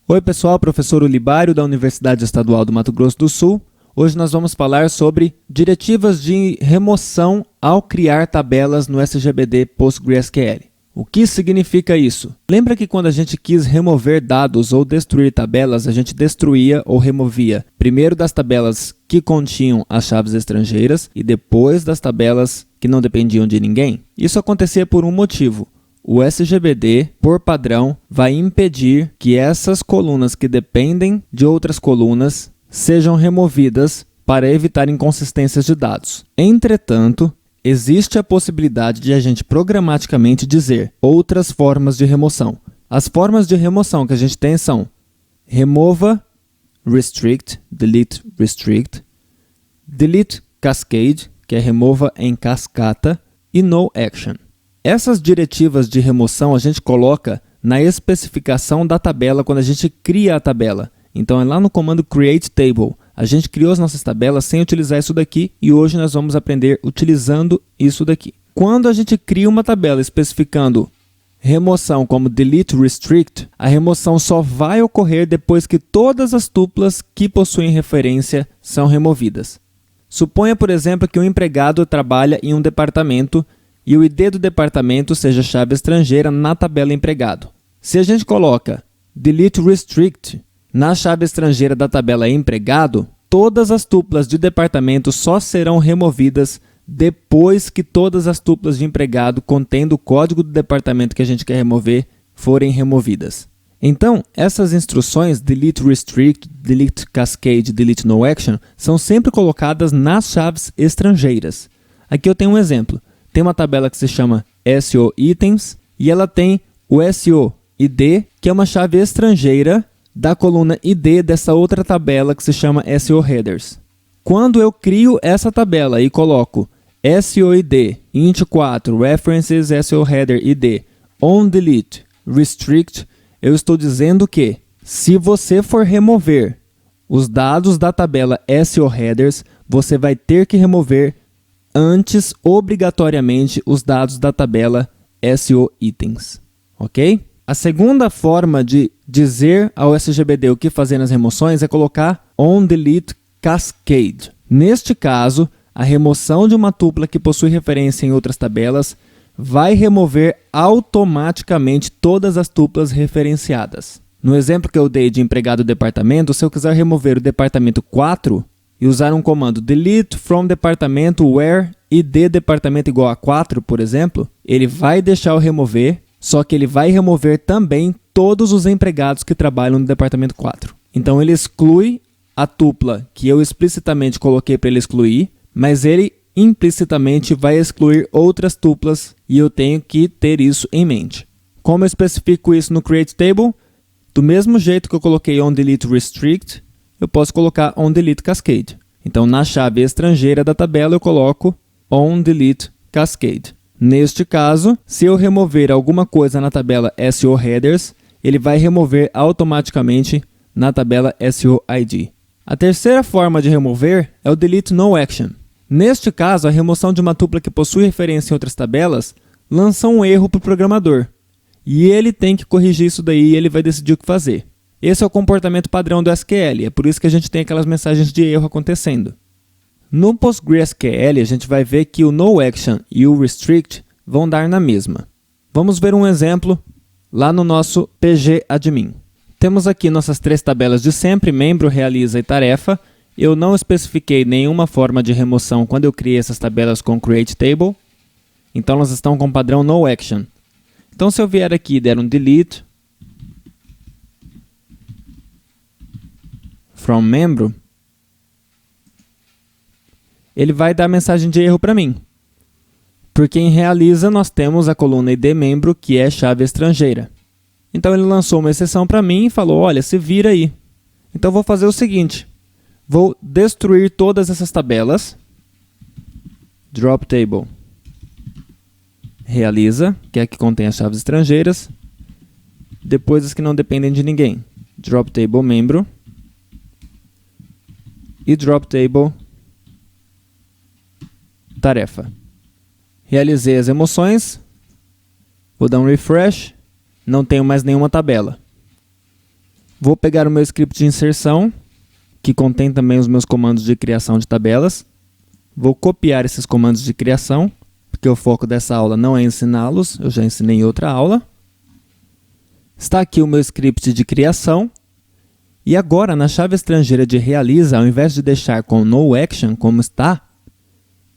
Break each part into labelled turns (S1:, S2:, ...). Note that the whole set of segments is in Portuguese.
S1: Oi pessoal, professor Ulibário da Universidade Estadual do Mato Grosso do Sul. Hoje nós vamos falar sobre diretivas de remoção ao criar tabelas no SGBD PostgreSQL. O que significa isso? Lembra que quando a gente quis remover dados ou destruir tabelas, a gente destruía ou removia primeiro das tabelas que continham as chaves estrangeiras e depois das tabelas que não dependiam de ninguém? Isso acontecia por um motivo. O SGBD, por padrão, vai impedir que essas colunas que dependem de outras colunas sejam removidas para evitar inconsistências de dados. Entretanto, existe a possibilidade de a gente programaticamente dizer outras formas de remoção. As formas de remoção que a gente tem são remova restrict, delete restrict, delete cascade, que é remova em cascata, e no action. Essas diretivas de remoção a gente coloca na especificação da tabela quando a gente cria a tabela. Então é lá no comando create table. A gente criou as nossas tabelas sem utilizar isso daqui e hoje nós vamos aprender utilizando isso daqui. Quando a gente cria uma tabela especificando remoção como delete restrict, a remoção só vai ocorrer depois que todas as tuplas que possuem referência são removidas. Suponha, por exemplo, que um empregado trabalha em um departamento e o ID do departamento seja chave estrangeira na tabela empregado. Se a gente coloca delete restrict na chave estrangeira da tabela empregado, todas as tuplas de departamento só serão removidas depois que todas as tuplas de empregado contendo o código do departamento que a gente quer remover forem removidas. Então, essas instruções delete restrict, delete cascade, delete no action são sempre colocadas nas chaves estrangeiras. Aqui eu tenho um exemplo. Tem uma tabela que se chama SO Items e ela tem o SO ID, que é uma chave estrangeira da coluna ID dessa outra tabela que se chama SO Headers. Quando eu crio essa tabela e coloco SO ID int4 references SO Header ID on delete restrict, eu estou dizendo que se você for remover os dados da tabela SO Headers, você vai ter que remover antes, obrigatoriamente, os dados da tabela SO Itens, ok? A segunda forma de dizer ao SGBD o que fazer nas remoções é colocar onDelete Cascade. Neste caso, a remoção de uma tupla que possui referência em outras tabelas vai remover automaticamente todas as tuplas referenciadas. No exemplo que eu dei de empregado departamento, se eu quiser remover o departamento 4, e usar um comando delete from departamento where id departamento igual a 4, por exemplo, ele vai deixar eu remover, só que ele vai remover também todos os empregados que trabalham no departamento 4. Então ele exclui a tupla que eu explicitamente coloquei para ele excluir, mas ele implicitamente vai excluir outras tuplas e eu tenho que ter isso em mente. Como eu especifico isso no create table? Do mesmo jeito que eu coloquei onDelete restrict, eu posso colocar onDelete cascade. Então, na chave estrangeira da tabela, eu coloco onDelete cascade. Neste caso, se eu remover alguma coisa na tabela SO Headers, ele vai remover automaticamente na tabela SO ID. A terceira forma de remover é o delete no action. Neste caso, a remoção de uma tupla que possui referência em outras tabelas lança um erro para o programador. E ele tem que corrigir isso daí e ele vai decidir o que fazer. Esse é o comportamento padrão do SQL, é por isso que a gente tem aquelas mensagens de erro acontecendo. No PostgreSQL, a gente vai ver que o noAction e o restrict vão dar na mesma. Vamos ver um exemplo lá no nosso pgadmin. Temos aqui nossas três tabelas de sempre, membro, realiza e tarefa. Eu não especifiquei nenhuma forma de remoção quando eu criei essas tabelas com create table. Então elas estão com o padrão noAction. Então se eu vier aqui e der um delete from membro, ele vai dar mensagem de erro para mim. Porque em realiza nós temos a coluna ID membro, que é chave estrangeira. Então ele lançou uma exceção para mim e falou, olha, se vira aí. Então eu vou fazer o seguinte, vou destruir todas essas tabelas, drop table, realiza, que é a que contém as chaves estrangeiras, depois as que não dependem de ninguém, drop table membro, e drop table tarefa. Realizei as emoções, vou dar um refresh, não tenho mais nenhuma tabela. Vou pegar o meu script de inserção, que contém também os meus comandos de criação de tabelas. Vou copiar esses comandos de criação, porque o foco dessa aula não é ensiná-los, eu já ensinei em outra aula. Está aqui o meu script de criação. E agora, na chave estrangeira de realiza, ao invés de deixar com no action como está,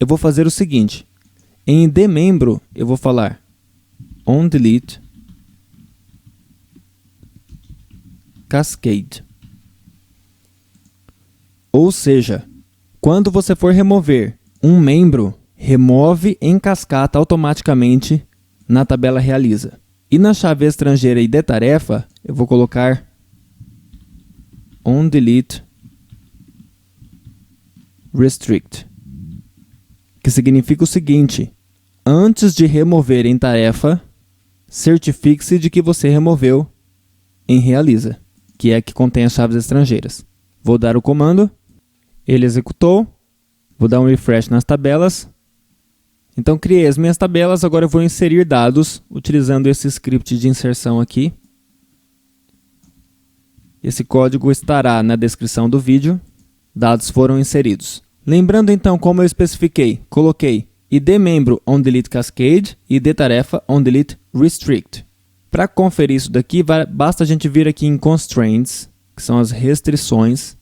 S1: eu vou fazer o seguinte. Em idMembro, eu vou falar onDelete Cascade. Ou seja, quando você for remover um membro, remove em cascata automaticamente na tabela realiza. E na chave estrangeira idTarefa, eu vou colocar onDelete Restrict, que significa o seguinte: antes de remover em tarefa, certifique-se de que você removeu em realiza, que é que contém as chaves estrangeiras. Vou dar o comando, ele executou, vou dar um refresh nas tabelas. Então criei as minhas tabelas, agora eu vou inserir dados utilizando esse script de inserção aqui. Esse código estará na descrição do vídeo. Dados foram inseridos. Lembrando então como eu especifiquei, coloquei idMembro onDelete Cascade e idTarefa onDelete Restrict. Para conferir isso daqui, basta a gente vir aqui em Constraints, que são as restrições,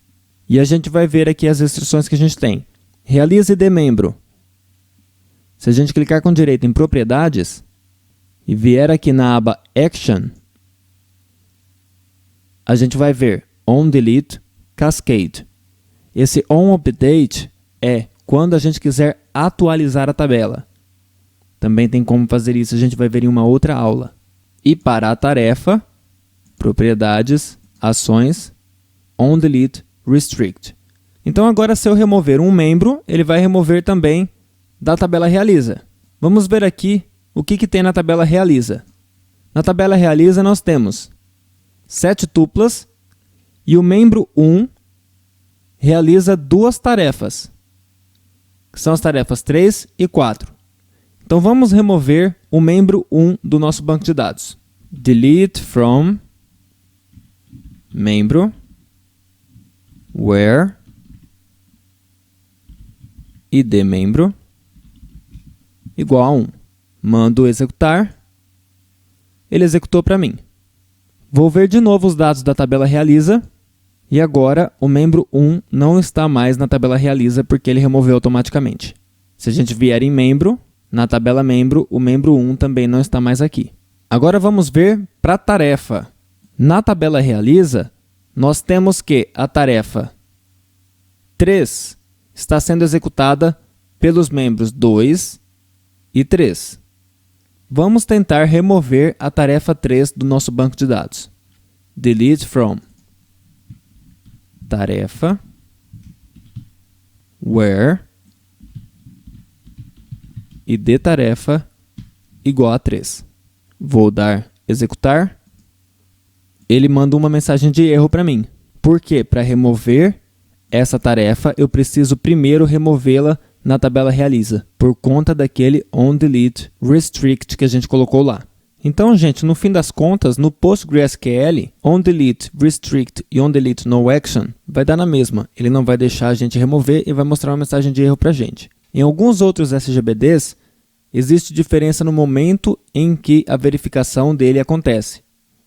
S1: e a gente vai ver aqui as restrições que a gente tem. Realiza idMembro. Se a gente clicar com direito em Propriedades e vier aqui na aba Action, a gente vai ver onDelete Cascade. Esse onUpdate é quando a gente quiser atualizar a tabela. Também tem como fazer isso, a gente vai ver em uma outra aula. E para a tarefa, Propriedades, Ações, onDelete Restrict. Então agora, se eu remover um membro, ele vai remover também da tabela realiza. Vamos ver aqui o que tem na tabela realiza. Na tabela realiza nós temos 7 tuplas e o membro 1 realiza 2 tarefas, que são as tarefas 3 e 4. Então vamos remover o membro 1 do nosso banco de dados. Delete from membro where idMembro igual a 1. Mando executar. Ele executou para mim. Vou ver de novo os dados da tabela realiza. E agora o membro 1 não está mais na tabela realiza porque ele removeu automaticamente. Se a gente vier em membro, na tabela membro, o membro 1 também não está mais aqui. Agora vamos ver para a tarefa. Na tabela realiza, nós temos que a tarefa 3 está sendo executada pelos membros 2 e 3. Vamos tentar remover a tarefa 3 do nosso banco de dados. Delete from tarefa where idTarefa igual a 3. Vou dar executar. Ele manda uma mensagem de erro para mim. Porque para remover essa tarefa, eu preciso primeiro removê-la na tabela realiza, por conta daquele onDelete Restrict que a gente colocou lá. Então, gente, no fim das contas, no PostgreSQL, onDelete Restrict e onDelete NoAction vai dar na mesma. Ele não vai deixar a gente remover e vai mostrar uma mensagem de erro para a gente. Em alguns outros SGBDs, existe diferença no momento em que a verificação dele acontece,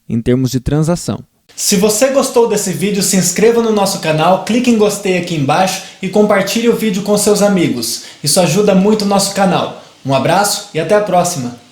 S1: em termos de transação. Se você gostou desse vídeo, se inscreva no nosso canal, clique em gostei aqui embaixo e compartilhe o vídeo com seus amigos. Isso ajuda muito o nosso canal. Um abraço e até a próxima!